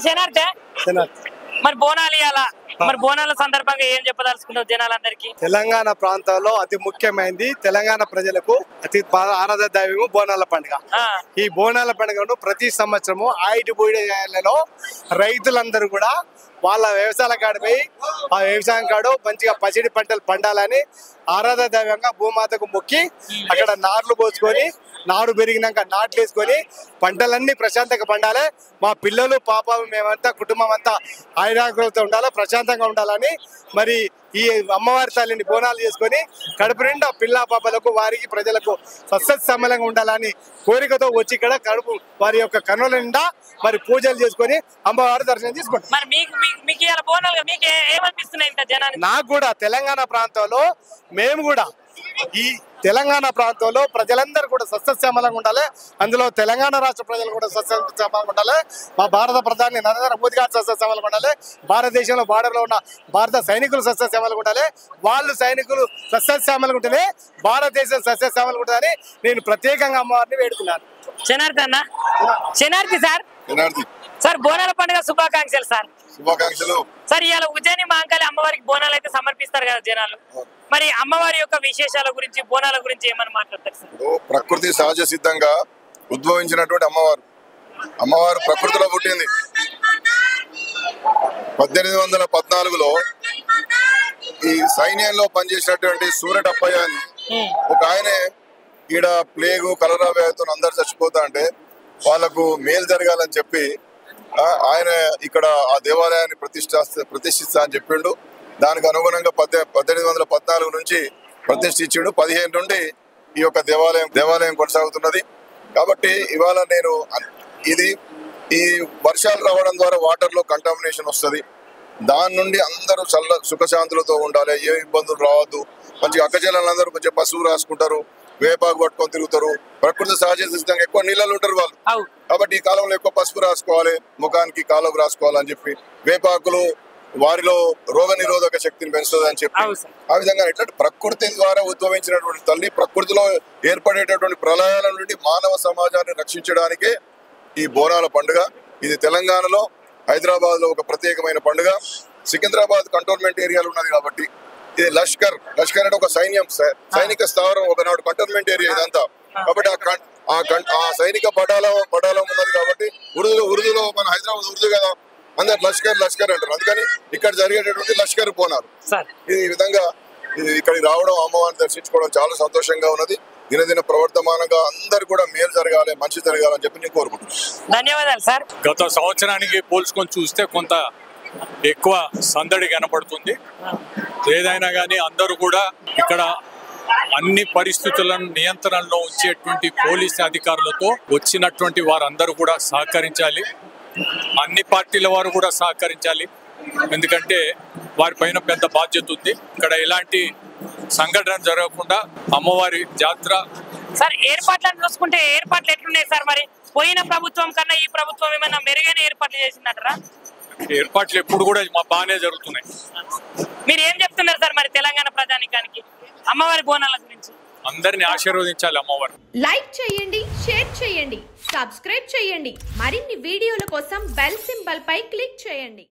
శనార్థే మరి బోనాలు ఇయాల మరి బోనాల సందర్భంగా ఏం చెప్పదలుచుకుంటావు జనాలందరికీ? తెలంగాణ ప్రాంతంలో అతి ముఖ్యమైనది తెలంగాణ ప్రజలకు అతి ఆరాధ దైవము బోనాల పండుగ. ఈ బోనాల పండుగను ప్రతి సంవత్సరము ఆయిటి బోయిలలో రైతులందరూ కూడా వాళ్ళ వ్యవసాయాల కాడిపై ఆ వ్యవసాయం కాడు మంచిగా పసిడి పంటలు పండాలని ఆరాధ దైవంగా భూమాతకు మొక్కి అక్కడ నార్లు పోసుకొని నారు పెరిగినాక నాట్లు వేసుకొని పంటలన్నీ ప్రశాంతంగా పండాలి. మా పిల్లలు పాపలు మేమంతా కుటుంబం అంతా ఆయురాగ్రహంతో ఉండాలి, ప్రశాంతంగా ఉండాలని మరి ఈ అమ్మవారి తల్లిని బోనాలు చేసుకొని కడుపు నిండా పిల్ల పాపలకు వారికి ప్రజలకు సస్యశ్యామలంగా ఉండాలని కోరికతో వచ్చి ఇక్కడ కడుపు వారి యొక్క కన్నుల నిండా మరి పూజలు చేసుకొని అమ్మవారి దర్శనం చేసుకుంటాం. నాకు కూడా తెలంగాణ ప్రాంతంలో మేము కూడా ఈ తెలంగాణ ప్రాంతంలో ప్రజలందరూ కూడా సస్యశ్యామలంగా ఉండాలి. అందులో తెలంగాణ రాష్ట్ర ప్రజలు కూడా సస్యశ్యామలంగా ఉండాలి. మా భారత ప్రధాని నరేంద్ర మోదీ గారు సస్యశ్యామలంగా ఉండాలి. భారతదేశంలో బార్డర్లో ఉన్న భారత సైనికులు సస్యశ్యామలంగా ఉండాలి. వాళ్ళు సైనికులు సస్యశ్యామలంగా ఉంటేనే భారతదేశం సస్యశ్యామలంగా ఉంటుందని నేను ప్రత్యేకంగా అమ్మవారిని వేడుకున్నాను. శనార్థి అన్న, శనార్థి సార్ బోనాల పండుగ శుభాకాంక్షలు సార్. శుభాకాంక్షలు సార్. ఇవాళ ఉజ్జయిని మహంకాళి అమ్మవారికి బోనాలు అయితే సమర్పిస్తారు కదా జనాలు, మరి అమ్మవారి యొక్క విశేషాల గురించి బోనాల గురించి ఏమని మాట్లాడతారు సార్? ప్రకృతి సహజ సిద్ధంగా ఉద్భవించినటువంటి అమ్మవారు ప్రకృతిలో పుట్టింది. 1814లో ఈ సైన్యంలో పనిచేసినటువంటి సూర్యటప్పయ్య అని ఒక ఆయనే ఈడ ప్లేగు కలరా వ్యాధితో అందరు చచ్చిపోతా అంటే వాళ్లకు మేలు జరగాలని చెప్పి ఆయన ఇక్కడ ఆ దేవాలయాన్ని ప్రతిష్ఠిస్తా అని చెప్పిండు. దానికి అనుగుణంగా 1814 నుంచి ప్రతిష్ఠించిండు. 15 నుండి ఈ యొక్క దేవాలయం కొనసాగుతున్నది. కాబట్టి ఇవాళ నేను ఈ వర్షాలు రావడం ద్వారా వాటర్ లో కంటామినేషన్ వస్తుంది. దాని నుండి అందరూ సుఖశాంతులతో ఉండాలి, ఏ ఇబ్బందులు రావద్దు. మంచిగా అక్కచెల్లెలందరూ కొంచెం పసుపు రాసుకుంటారు, వేపాకు పట్టుకొని తిరుగుతారు. ప్రకృతి సహజ సిద్ధంగా ఎక్కువ నీళ్ళలో ఉంటారు వాళ్ళు. కాబట్టి ఈ కాలంలో ఎక్కువ పసుపు రాసుకోవాలి, ముఖానికి కాలుకు రాసుకోవాలని చెప్పి వేపాకులు వారిలో రోగ నిరోధక శక్తిని పెంచుతుంది అని చెప్పి ఆ విధంగా ఇట్లాంటి ప్రకృతి ద్వారా ఉద్భవించినటువంటి తల్లి ప్రకృతిలో ఏర్పడేటటువంటి ప్రళయాల నుండి మానవ సమాజాన్ని రక్షించడానికే ఈ బోనాల పండుగ. ఇది తెలంగాణలో హైదరాబాద్ లో ఒక ప్రత్యేకమైన పండుగ. సికింద్రాబాద్ కంటోన్మెంట్ ఏరియాలో ఉన్నది కాబట్టి ఇది లష్కర్ అంటే ఒక సైనిక స్థావరం, ఒకనాడు కంటోన్మెంట్ ఏరియా ఇదంతా. కాబట్టి ఆ సైనిక పటాలం ఉన్నది కాబట్టి ఉర్దూలో మన హైదరాబాద్ ఉర్దూ కదా, అందరు లష్కర్ అంటారు. అందుకని ఇక్కడ జరిగేటటువంటి లష్కర్ బోనాలు. ఈ విధంగా ఇక్కడికి రావడం, అమ్మవారిని దర్శించుకోవడం చాలా సంతోషంగా ఉన్నది. దినదిన ప్రవర్తమానంగా అందరు కూడా మేలు జరగాలి, మంచి జరగాలని చెప్పి నేను కోరుకుంటున్నాను. ధన్యవాదాలు సార్. గత సంవత్సరానికి పోల్చుకొని చూస్తే కొంత ఎక్కువ సందడి కనపడుతుంది. ఏదైనా కానీ అందరూ కూడా ఇక్కడ అన్ని పరిస్థితులను నియంత్రణలో ఉంచేటువంటి పోలీస్ అధికారులతో వచ్చినటువంటి వారందరూ కూడా సహకరించాలి. అన్ని పార్టీల వారు కూడా సహకరించాలి. ఎందుకంటే వారిపైన పెద్ద బాధ్యత ఉంది. ఇక్కడ ఎలాంటి సంఘటన జరగకుండా అమ్మవారి జాతర సార్. ఏర్పాట్లను చూసుకుంటే ఏర్పాట్లు ఎట్లున్నాయి సార్? మరి పోయిన ప్రభుత్వం కన్నా ఈ ప్రభుత్వం ఏమైనా మెరుగైన ఏర్పాట్లు చేసిందంటారా? ఏర్పాట్లు ఎప్పుడు కూడా బాగానే జరుగుతున్నాయి. మీరు ఏం చెప్తున్నారు సార్ మరి తెలంగాణ ప్రజానికానికి అమ్మవారి బోనాల గురించి? అందరిని ఆశీర్వదించాలి అమ్మవారు. లైక్ చేయండి, షేర్ చేయండి, సబ్స్క్రైబ్ చేయండి. మరిన్ని వీడియోల కోసం బెల్ సింబల్ పై క్లిక్ చేయండి.